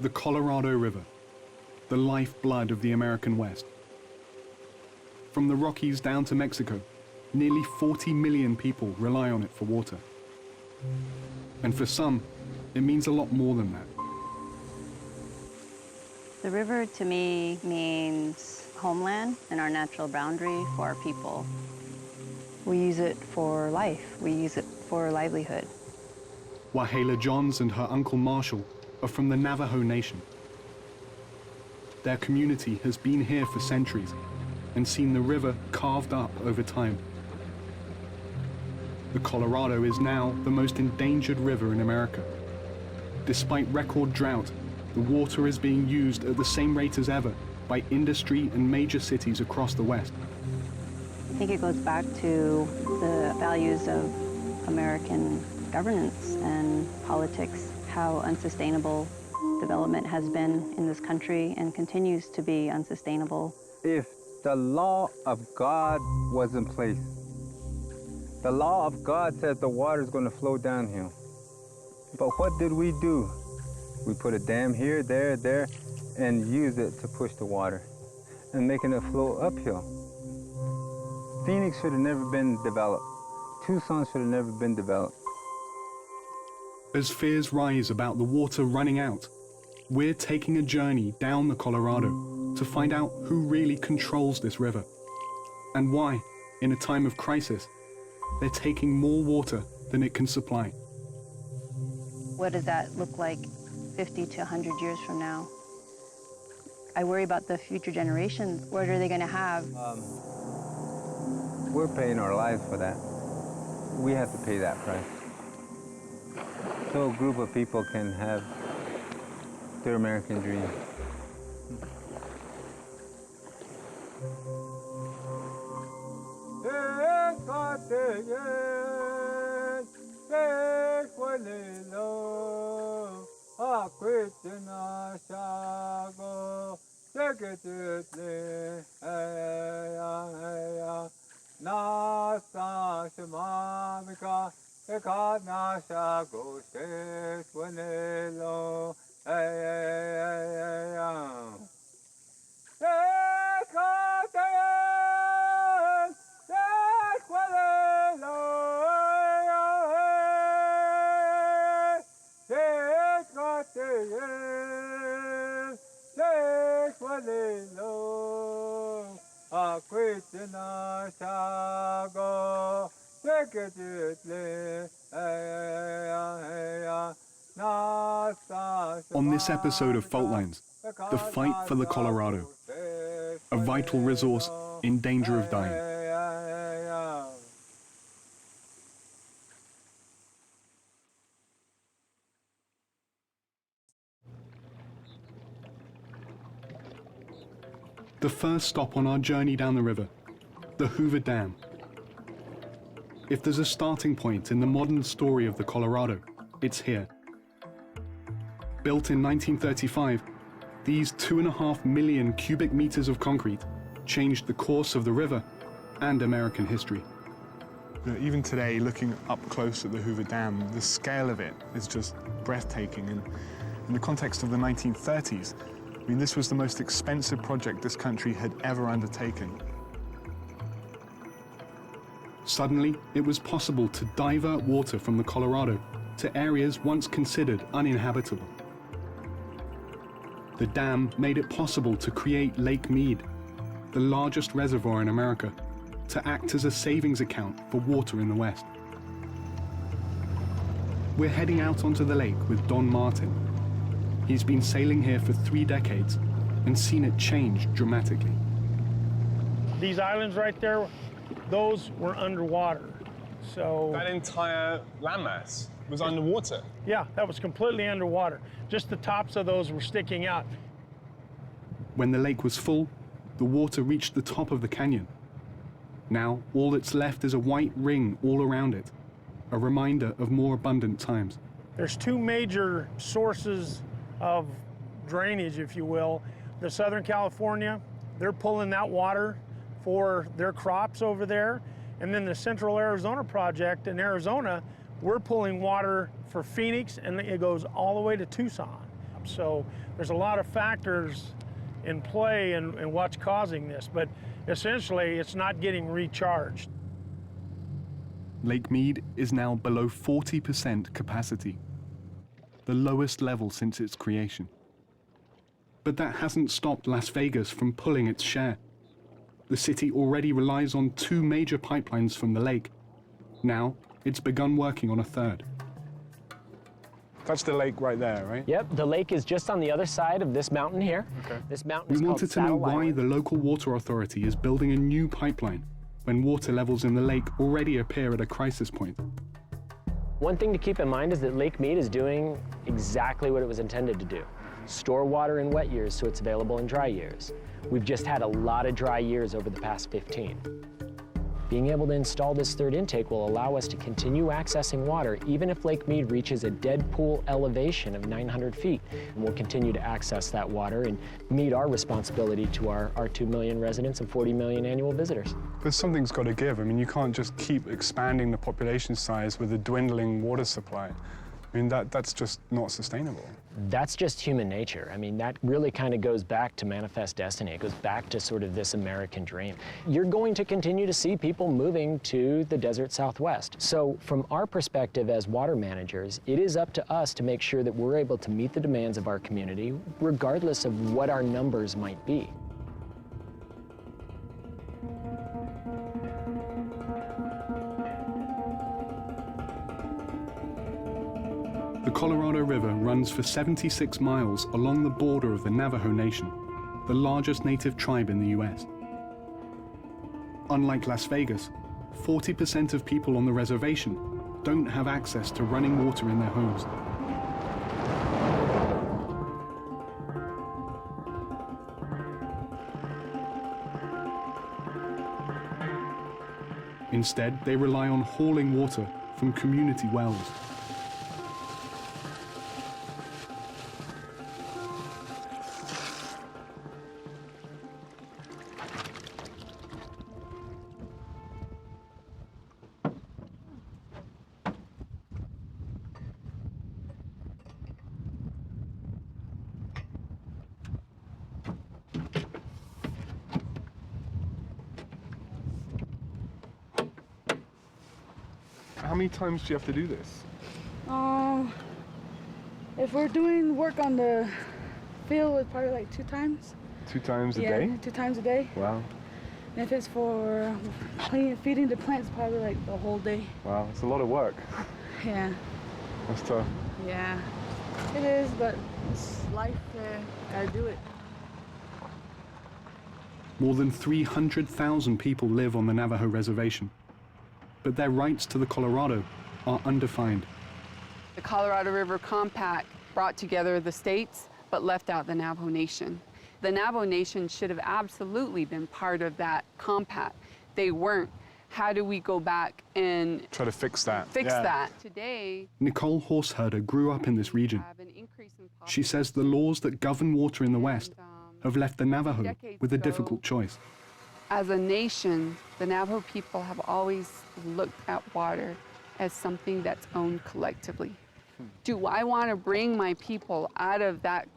The Colorado River, the lifeblood of the American West. From the Rockies down to Mexico, nearly 40 million people rely on it for water. And for some, it means a lot more than that. The river to me means homeland and our natural boundary for our people. We use it for life. We use it for livelihood. Wahala Johns and her uncle Marshall are from the Navajo Nation. Their community has been here for centuries and seen the river carved up over time. The Colorado is now the most endangered river in America. Despite record drought, the water is being used at the same rate as ever by industry and major cities across the West. I think it goes back to the values of American governance and politics, how unsustainable development has been in this country and continues to be unsustainable. If the law of God was in place, the law of God says the water is going to flow downhill. But what did we do? We put a dam here, there, and use it to push the water and making it flow uphill. Phoenix should have never been developed. Tucson should have never been developed. As fears rise about the water running out, we're taking a journey down the Colorado to find out who really controls this river and why, in a time of crisis, they're taking more water than it can supply. What does that look like 50 to 100 years from now? I worry about the future generations. What are they going to have? We're paying our lives for that. We have to pay that price. So a group of people can have their American dream. On this episode of Fault Lines, the fight for the Colorado, a vital resource in danger of dying. The first stop on our journey down the river, the Hoover Dam. If there's a starting point in the modern story of the Colorado, it's here. Built in 1935, these 2.5 million cubic meters of concrete changed the course of the river and American history. Even today, looking up close at the Hoover Dam, the scale of it is just breathtaking. And in the context of the 1930s, I mean, this was the most expensive project this country had ever undertaken. Suddenly, it was possible to divert water from the Colorado to areas once considered uninhabitable. The dam made it possible to create Lake Mead, the largest reservoir in America, to act as a savings account for water in the West. We're heading out onto the lake with Don Martin. He's been sailing here for 3 decades and seen it change dramatically. These islands right there, those were underwater. So that entire landmass was underwater? Yeah, that was completely underwater. Just the tops of those were sticking out. When the lake was full, the water reached the top of the canyon. Now, all that's left is a white ring all around it, a reminder of more abundant times. There's 2 major sources of drainage, if you will. The Southern California, they're pulling that water for their crops over there. And then the Central Arizona project in Arizona, we're pulling water for Phoenix, and it goes all the way to Tucson. crops. So there's a lot of factors in play in what's causing this, but essentially it's not getting recharged. Lake Mead is now below 40% capacity, the lowest level since its creation. But that hasn't stopped Las Vegas from pulling its share. The city already relies on 2 major pipelines from the lake. Now, it's begun working on a third. That's the lake right there, right? Yep, the lake is just on the other side of this mountain here. Okay. This mountain We is called wanted to know Saddle why Island. the local water authority is building a new pipeline when water levels in the lake already appear at a crisis point. One thing to keep in mind is that Lake Mead is doing exactly what it was intended to do. Store water in wet years so it's available in dry years. We've just had a lot of dry years over the past 15. Being able to install this third intake will allow us to continue accessing water even if Lake Mead reaches a dead pool elevation of 900 feet. And we'll continue to access that water and meet our responsibility to our 2 million residents and 40 million annual visitors. But something's got to give. I mean, you can't just keep expanding the population size with a dwindling water supply. I mean, that's just not sustainable. That's just human nature. I mean, that really kind of goes back to manifest destiny. It goes back to sort of this American dream. You're going to continue to see people moving to the desert Southwest. So from our perspective as water managers, it is up to us to make sure that we're able to meet the demands of our community, regardless of what our numbers might be. The Colorado River runs for 76 miles along the border of the Navajo Nation, the largest native tribe in the US. Unlike Las Vegas, 40% of people on the reservation don't have access to running water in their homes. Instead, they rely on hauling water from community wells. How many times do you have to do this? If we're doing work on the field, it's probably like 2 times. 2 times a Yeah, day? 2 times a day. Wow. And if it's for feeding the plants, probably like the whole day. Wow, it's a lot of work. Yeah, That's tough. yeah. It is, but it's life. Gotta do it. More than 300,000 people live on the Navajo reservation, but their rights to the Colorado are undefined. The Colorado River Compact brought together the states, but left out the Navajo Nation. The Navajo Nation should have absolutely been part of that compact. They weren't. How do we go back and Try to fix that. fix Yeah. that? Today, Nicole Horseherder grew up in this region. we have an increase in She says the laws that govern water in the West And, have left the Navajo decades with a ago, difficult choice. As a nation, the Navajo people have always looked at water as something that's owned collectively. Do I want to bring my people out of that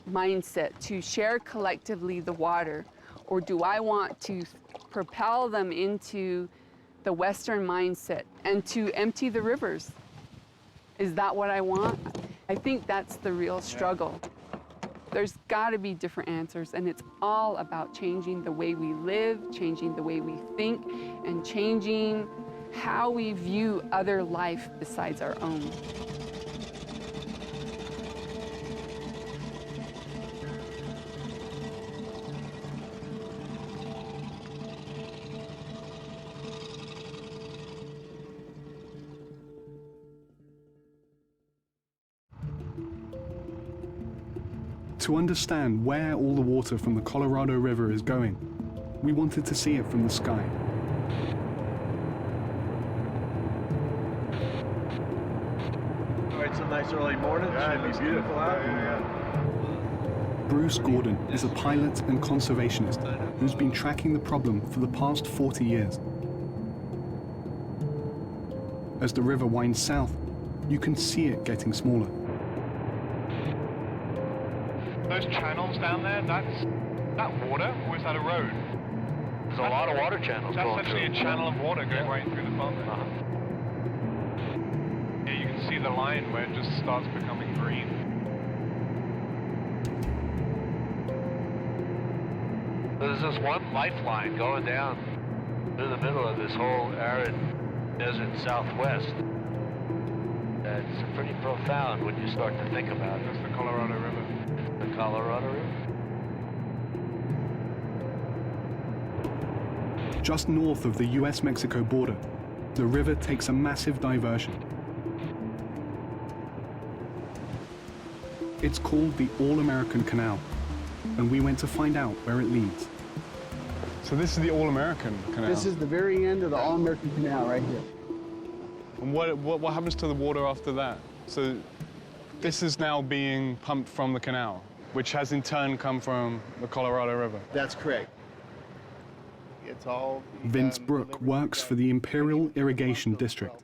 mindset to share collectively the water, or do I want to propel them into the Western mindset and to empty the rivers? Is that what I want? I think that's the real struggle. There's got to be different answers, and it's all about changing the way we live, changing the way we think, and changing how we view other life besides our own. To understand where all the water from the Colorado River is going, we wanted to see it from the sky. It's a nice early morning. Should be beautiful out. Bruce Gordon is a pilot and conservationist who's been tracking the problem for the past 40 years. As the river winds south, you can see it getting smaller. those channels down there, that's that water, or is that a road? There's a lot of water channels That's going actually through. a channel of water going right through the farmland. Yeah, you can see the line where it just starts becoming green. There's this one lifeline going down through the middle of this whole arid desert southwest. It's pretty profound when you start to think about it. That's the Colorado River. The Colorado River. Just north of the US-Mexico border, the river takes a massive diversion. It's called the All-American Canal, and we went to find out where it leads. So this is the All-American Canal. This is the very end of the All-American Canal right here. And what happens to the water after that? So this is now being pumped from the canal, which has in turn come from the Colorado River. That's correct. It's all Vince Brook works for the Imperial Irrigation District,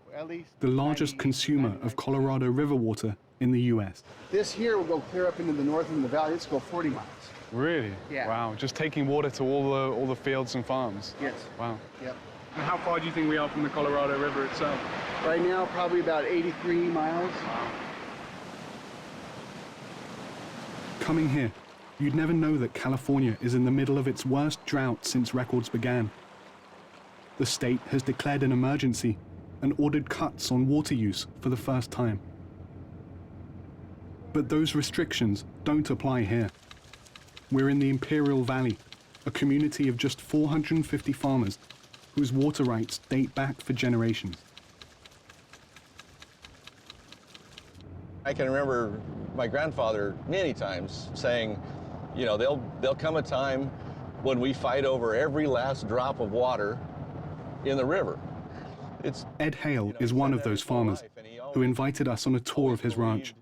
the largest consumer of Colorado River water in the US. This here will go clear up into the north in the valley. It's go 40 miles. Really? Yeah. Wow, just taking water to all the fields and farms. Yes. Wow. Yep. And how far do you think we are from the Colorado River itself? Right now, probably about 83 miles. Coming here, you'd never know that California is in the middle of its worst drought since records began. The state has declared an emergency and ordered cuts on water use for the first time. But those restrictions don't apply here. We're in the Imperial Valley, a community of just 450 farmers whose water rights date back for generations. I can remember my grandfather many times saying, you know, there'll come a time when we fight over every last drop of water in the river. Ed Hale is one of those farmers who invited us on a tour of his ranch.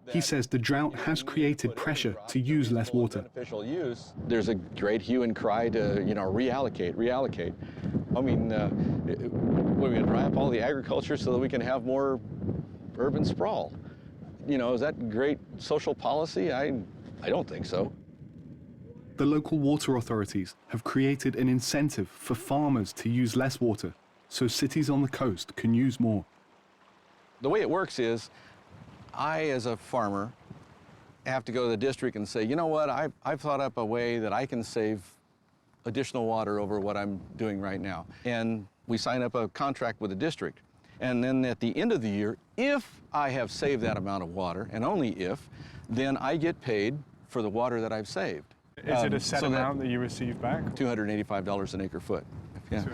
He says the drought has created pressure to use less water. Beneficial use. There's a great hue and cry to, you know, reallocate. I mean, we're going to dry up all the agriculture so that we can have more urban sprawl. You know, is that great social policy? I don't think so. The local water authorities have created an incentive for farmers to use less water so cities on the coast can use more. The way it works is, I, as a farmer, have to go to the district and say, you know what, I've thought up a way that I can save additional water over what I'm doing right now. And we sign up a contract with the district. And then at the end of the year, if I have saved that amount of water, and only if, then I get paid for the water that I've saved. Is it a set amount that you receive back? $285 an acre foot. Yeah.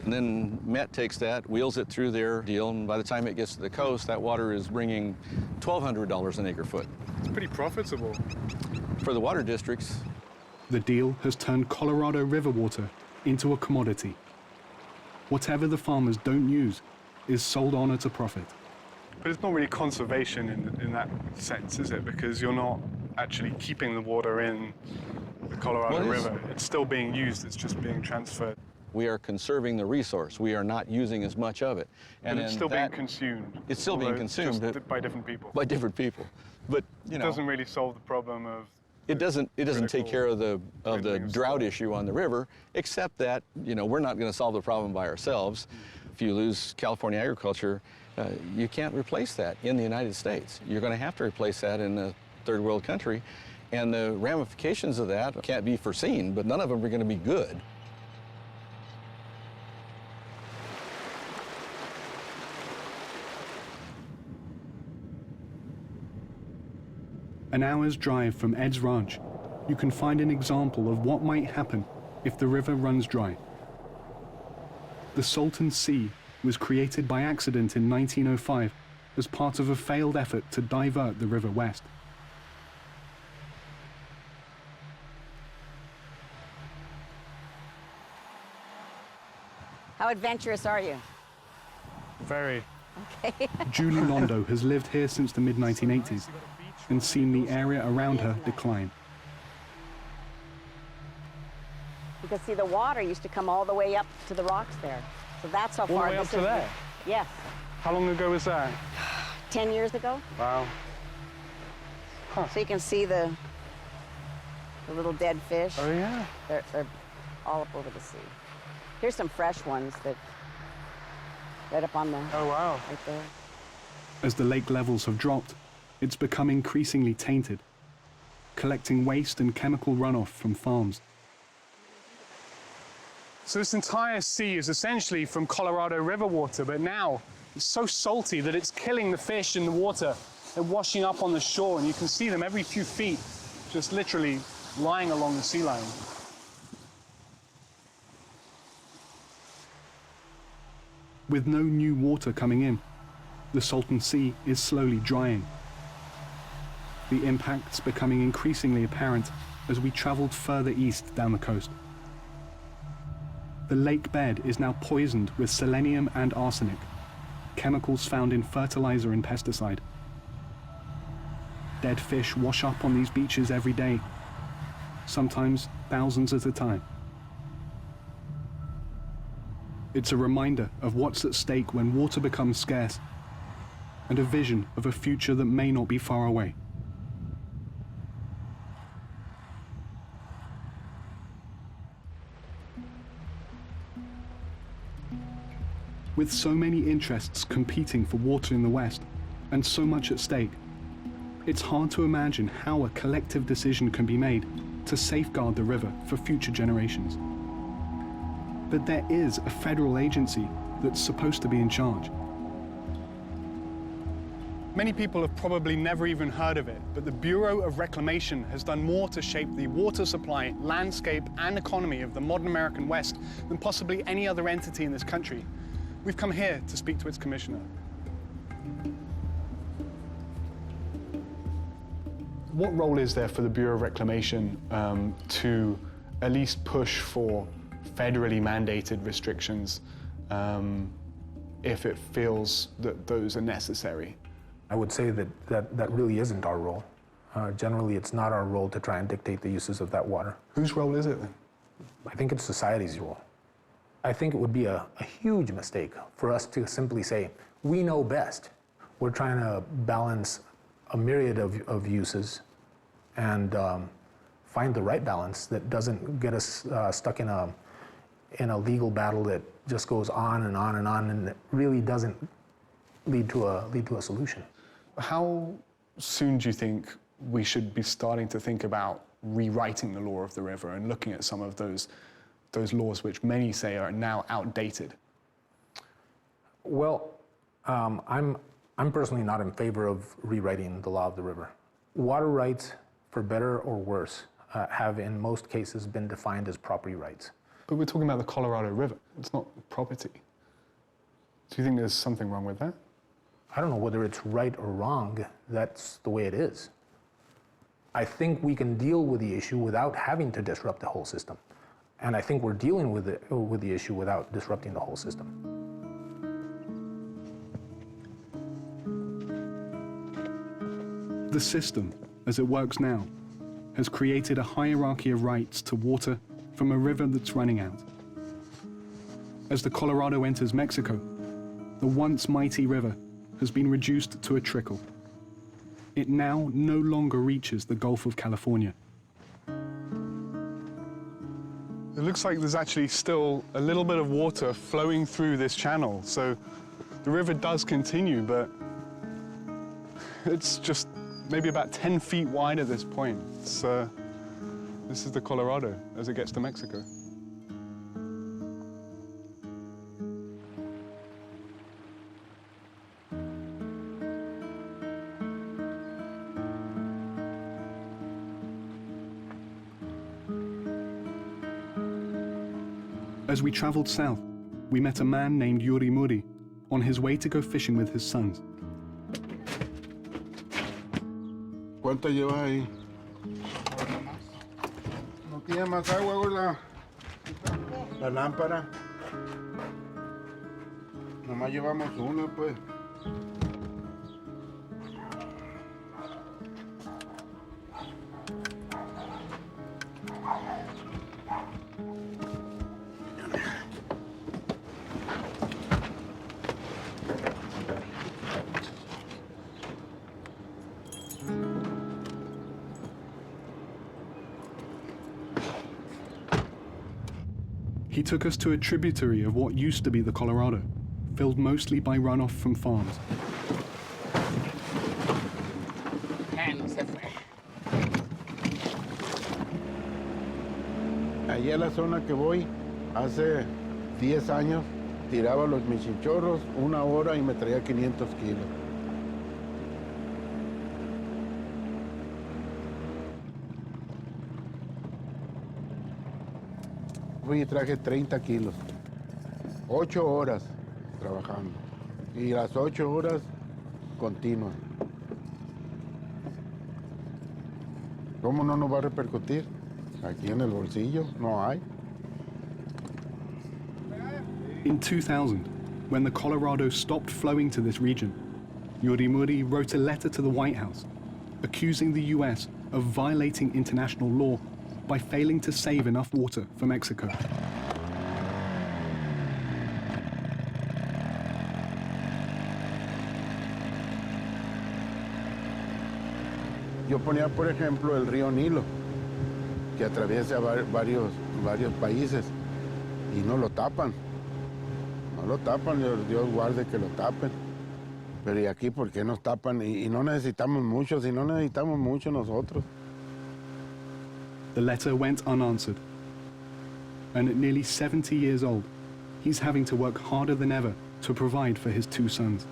And then Met takes that, wheels it through their deal, and by the time it gets to the coast, that water is bringing $1,200 an acre foot. It's pretty profitable. For the water districts. The deal has turned Colorado River water into a commodity. Whatever the farmers don't use is sold on at a profit. But it's not really conservation in that sense, is it? Because you're not actually keeping the water in the Colorado River. It's still being used, it's just being transferred. We are conserving the resource. We are not using as much of it. And it's still being consumed. It's still being consumed. Just by different people. By different people. But, you know. It doesn't really solve the problem of... It doesn't take care of the drought issue on the river, except that, you know, we're not going to solve the problem by ourselves. If you lose California agriculture, you can't replace that in the United States. You're going to have to replace that in a third world country. And the ramifications of that can't be foreseen, but none of them are going to be good. An hour's drive from Ed's ranch, you can find an example of what might happen if the river runs dry. The Salton Sea was created by accident in 1905 as part of a failed effort to divert the river west. How adventurous are you? Very. Okay. Julie Londo has lived here since the mid-1980s and seen the area around her decline. You can see the water used to come all the way up to the rocks there. So that's how far this is. All the way up to there? Yes. How long ago was that? 10 years ago. Wow. So you can see the little dead fish. Oh, yeah. They're all up over the sea. Here's some fresh ones that right up on the. Oh, wow. Right there. As the lake levels have dropped, it's become increasingly tainted, collecting waste and chemical runoff from farms. So this entire sea is essentially from Colorado River water, but now it's so salty that it's killing the fish in the water. They're washing up on the shore, and you can see them every few feet, just literally lying along the sea line. With no new water coming in, the Salton Sea is slowly drying. The impacts becoming increasingly apparent as we traveled further east down the coast. The lake bed is now poisoned with selenium and arsenic, chemicals found in fertilizer and pesticide. Dead fish wash up on these beaches every day, sometimes thousands at a time. It's a reminder of what's at stake when water becomes scarce, and a vision of a future that may not be far away. With so many interests competing for water in the West, and so much at stake, it's hard to imagine how a collective decision can be made to safeguard the river for future generations. But there is a federal agency that's supposed to be in charge. Many people have probably never even heard of it, but the Bureau of Reclamation has done more to shape the water supply, landscape, and economy of the modern American West than possibly any other entity in this country. We've come here to speak to its commissioner. What role is there for the Bureau of Reclamation to at least push for federally mandated restrictions if it feels that those are necessary? I would say that really isn't our role. Generally, it's not our role to try and dictate the uses of that water. Whose role is it then? I think it's society's role. I think it would be a huge mistake for us to simply say, we know best. We're trying to balance a myriad of uses and find the right balance that doesn't get us stuck in a legal battle that just goes on and on and on, and that really doesn't lead to a solution. How soon do you think we should be starting to think about rewriting the law of the river and looking at some of those laws which many say are now outdated? Well, I'm personally not in favor of rewriting the law of the river. Water rights, for better or worse, have in most cases been defined as property rights. But we're talking about the Colorado River. It's not property. Do you think there's something wrong with that? I don't know whether it's right or wrong. That's the way it is. I think we can deal with the issue without having to disrupt the whole system. And I think we're dealing with the issue without disrupting the whole system. The system, as it works now, has created a hierarchy of rights to water from a river that's running out. As the Colorado enters Mexico, the once mighty river has been reduced to a trickle. It now no longer reaches the Gulf of California. It looks like there's actually still a little bit of water flowing through this channel. So the river does continue, but it's just maybe about 10 feet wide at this point. This is the Colorado as it gets to Mexico. As we traveled south, we met a man named Yuri Muri on his way to go fishing with his sons. ¿Cuánto llevas ahí? ¿No tiene más agua, gorda? La lámpara. Nomás llevamos una, pues. He took us to a tributary of what used to be the Colorado, filled mostly by runoff from farms. Allí a la zona que voy, hace 10 años, tiraba los michinchorros 1 hora y me traía 500 kilos. Fui y traje 30 kilos. 8 horas trabajando. Y las 8 horas continuas. ¿Cómo no nos va a repercutir? Aquí en el bolsillo no hay. In 2000, when the Colorado stopped flowing to this region, Yorimuri wrote a letter to the White House accusing the US of violating international law by failing to save enough water for Mexico. Yo ponía, por ejemplo, el río Nilo, que atraviesa varios países, y no lo tapan. No lo tapan, Dios guarde que lo tapen. Pero ¿y aquí por qué nos tapan? Y no necesitamos mucho, si no necesitamos mucho nosotros. The letter went unanswered. And at nearly 70 years old, he's having to work harder than ever to provide for his 2 sons.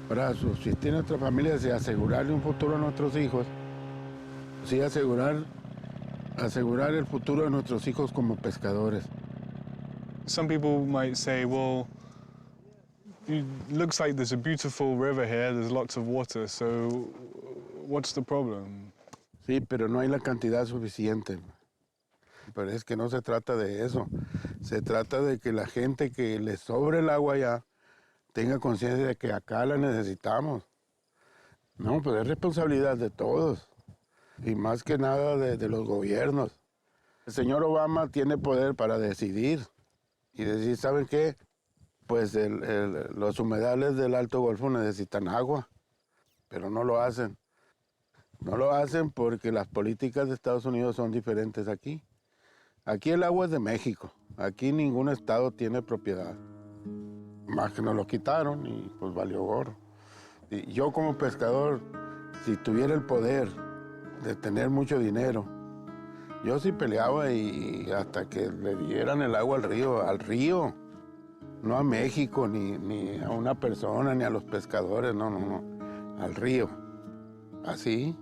Para subsistir nuestra familia, y asegurarle un futuro a nuestros hijos, sí asegurar el futuro de nuestros hijos como pescadores. Some people might say, well, it looks like there's a beautiful river here, there's lots of water, so what's the problem? Sí, pero no hay la cantidad suficiente. Pero es que no se trata de eso. Se trata de que la gente que le sobre el agua allá tenga conciencia de que acá la necesitamos. No, pues es responsabilidad de todos. Y más que nada de los gobiernos. El señor Obama tiene poder para decidir. Y decir, ¿saben qué? Pues los humedales del Alto Golfo necesitan agua. Pero no lo hacen. No lo hacen porque las políticas de Estados Unidos son diferentes aquí. Aquí el agua es de México. Aquí ningún estado tiene propiedad. Más que nos lo quitaron y pues valió gorro. Y yo como pescador, si tuviera el poder de tener mucho dinero, yo sí peleaba y hasta que le dieran el agua al río. No a México, ni a una persona, ni a los pescadores, no, al río. Así.